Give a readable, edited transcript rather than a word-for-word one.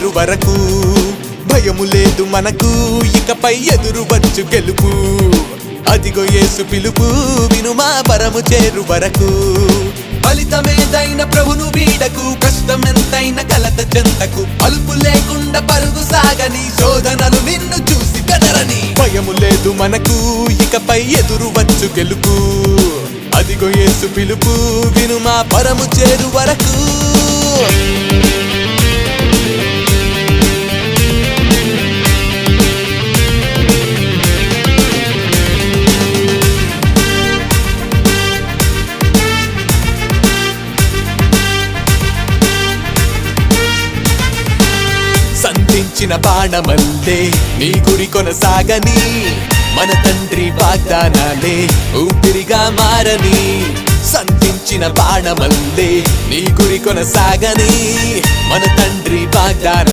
చేరు వరకు భయము లేదు మనకు ఇకపై ఎదురువచ్చు గెలుపు అదిగో యేసు పిలుపు వినుమా పరము చేరు వరకు ఫలితమేదైన ప్రభును వీడకు కష్టమెంతైన కలత చెంతకు అలుపు లేకుండా పరుగు సాగని శోధనలు నిన్ను చూసి బెదరని భయము లేదు మనకు ఇకపై ఎదురువచ్చు గెలుపు అదిగో యేసు పిలుపు వినుమా పరము చేరు వరకు సంధించిన బాణమల్లే నీ గురి కొనసాగని మన తండ్రి వాగ్దానాలే ఊపిరిగా మారని సంధించిన బాణమల్లే నీ గురి కొనసాగని మన తండ్రి వాగ్దానాలే